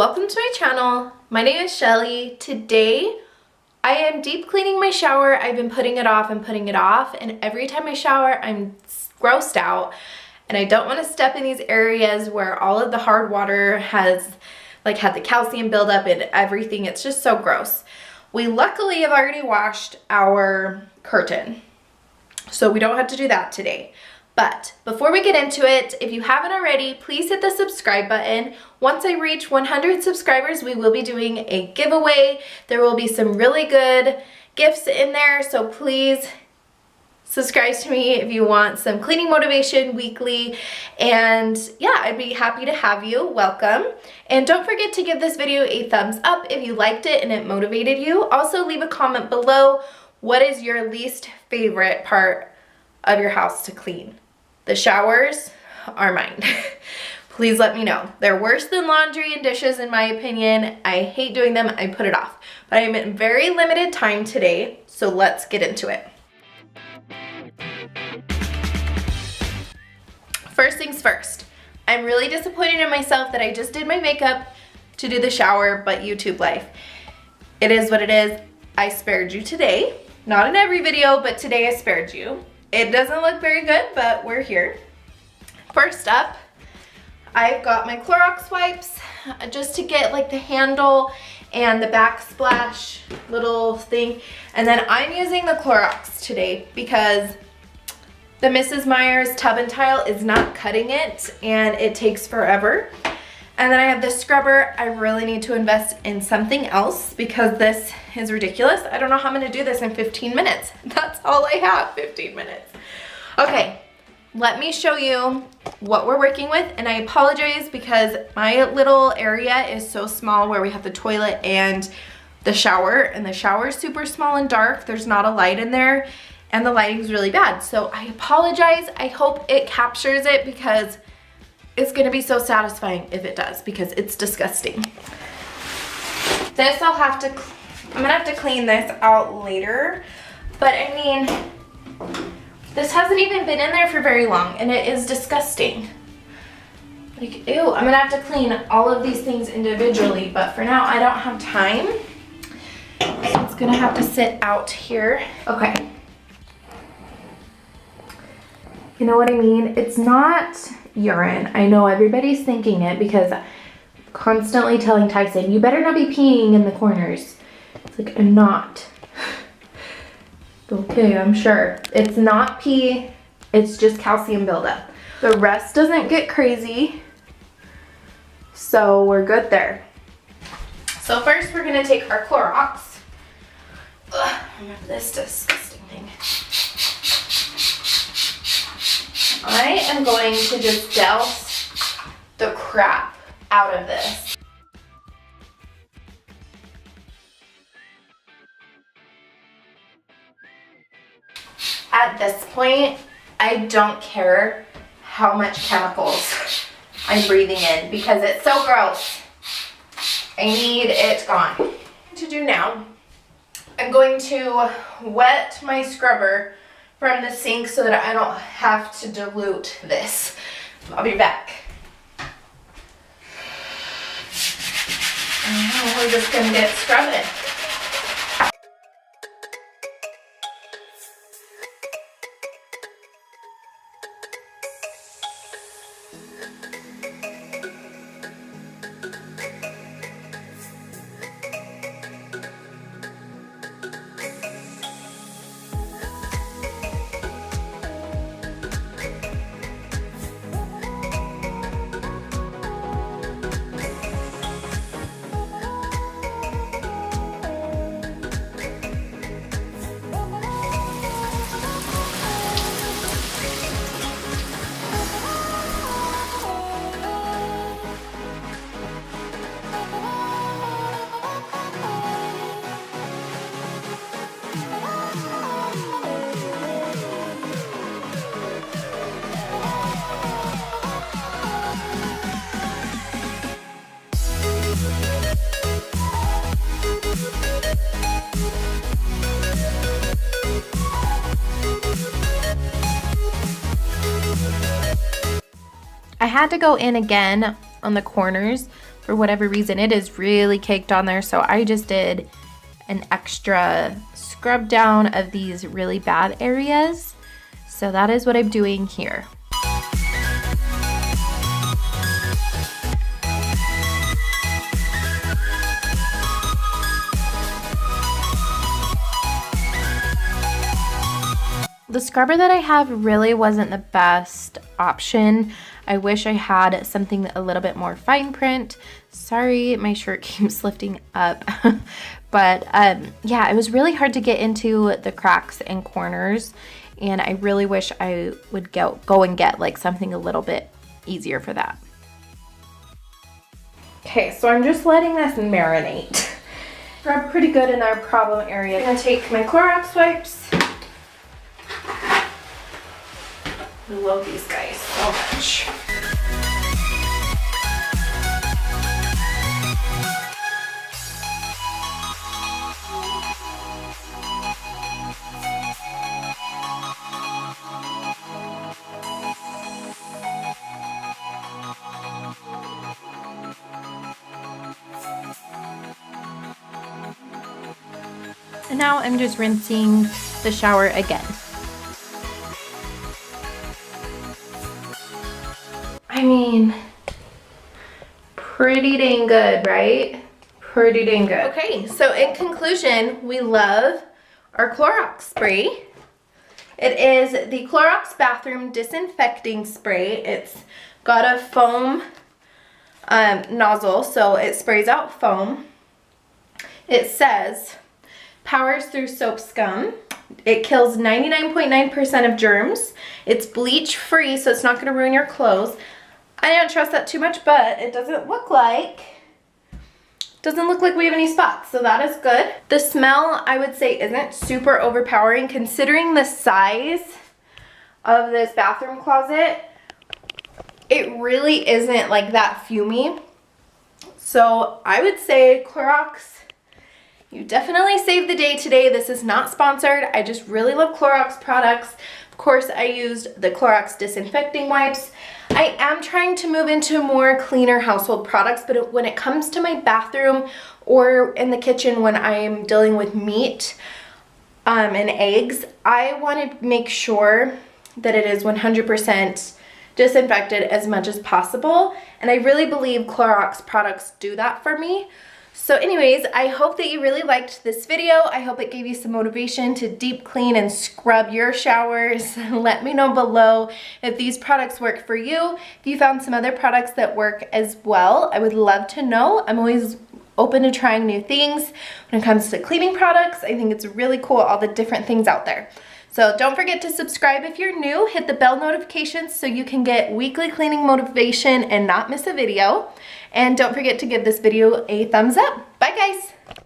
Welcome to my channel. My name is Shelly. Today I am deep cleaning my shower. I've been putting it off and every time I shower I'm grossed out and I don't want to step in these areas where all of the hard water has had the calcium buildup and everything. It's just so gross. We luckily have already washed our curtain, so we don't have to do that today. But before we get into it, if you haven't already, please hit the subscribe button. Once I reach 100 subscribers, we will be doing a giveaway. There will be some really good gifts in there, so please subscribe to me if you want some cleaning motivation weekly. And yeah, I'd be happy to have you. Welcome. And don't forget to give this video a thumbs up if you liked it and it motivated you. Also leave a comment below. What is your least favorite part of your house to clean? The showers are mine. Please let me know. They're worse than laundry and dishes in my opinion. I hate doing them. I put it off. But I am in very limited time today, so let's get into it. First things first, I'm really disappointed in myself that I just did my makeup to do the shower, but YouTube life. It is what it is. I spared you today. Not in every video, but today I spared you. It doesn't look very good, but we're here. First up, I've got my Clorox wipes just to get the handle and the backsplash little thing. And then I'm using the Clorox today because the Mrs. Meyer's tub and tile is not cutting it and it takes forever. And then I have this scrubber. I really need to invest in something else because this is ridiculous. I don't know how I'm gonna do this in 15 minutes. That's all I have, 15 minutes. Okay, let me show you what we're working with. And I apologize because my little area is so small where we have the toilet and the shower. And the shower is super small and dark. There's not a light in there and the lighting's really bad. So I apologize. I hope it captures it because it's gonna be so satisfying if it does because it's disgusting. This I'm gonna have to clean this out later, but I mean, this hasn't even been in there for very long and it is disgusting. Ew, I'm gonna have to clean all of these things individually, but for now I don't have time. So it's gonna have to sit out here. Okay. You know what I mean? It's not urine. I know everybody's thinking it because I'm constantly telling Tyson, you better not be peeing in the corners. It's like, I'm not. Okay, I'm sure. It's not pee, it's just calcium buildup. The rest doesn't get crazy, so we're good there. So first we're gonna take our Clorox. Ugh, remember this disgusting thing. I am going to just douse the crap out of this. At this point, I don't care how much chemicals I'm breathing in because it's so gross. I need it gone. What to do now, I'm going to wet my scrubber from the sink so that I don't have to dilute this. I'll be back. And we're just gonna get scrubbing. I had to go in again on the corners for whatever reason, it is really caked on there. So I just did an extra scrub down of these really bad areas. So that is what I'm doing here. The scrubber that I have really wasn't the best option. I wish I had something a little bit more fine print. Sorry, my shirt keeps lifting up. But yeah, it was really hard to get into the cracks and corners, and I really wish I would go and get like something a little bit easier for that. Okay, so I'm just letting this marinate. Scrub pretty good in our problem area. I'm gonna take my Clorox wipes. I love these guys so much. And now I'm just rinsing the shower again. I mean, pretty dang good, right? Pretty dang good. Okay, so in conclusion, we love our Clorox spray. It is the Clorox Bathroom Disinfecting Spray. It's got a foam nozzle, so it sprays out foam. It says, powers through soap scum. It kills 99.9% of germs. It's bleach free, so it's not gonna ruin your clothes. I don't trust that too much, but it doesn't look like we have any spots, so that is good. The smell, I would say, isn't super overpowering considering the size of this bathroom closet. It really isn't like that fumey. So I would say Clorox, you definitely saved the day today. This is not sponsored. I just really love Clorox products. Of course, I used the Clorox disinfecting wipes. I am trying to move into more cleaner household products, but when it comes to my bathroom or in the kitchen when I'm dealing with meat and eggs, I want to make sure that it is 100% disinfected as much as possible. And I really believe Clorox products do that for me. So anyways, I hope that you really liked this video. I hope it gave you some motivation to deep clean and scrub your showers. Let me know below if these products work for you. If you found some other products that work as well, I would love to know. I'm always open to trying new things when it comes to cleaning products. I think it's really cool, all the different things out there. So don't forget to subscribe if you're new. Hit the bell notifications so you can get weekly cleaning motivation and not miss a video. And don't forget to give this video a thumbs up. Bye guys.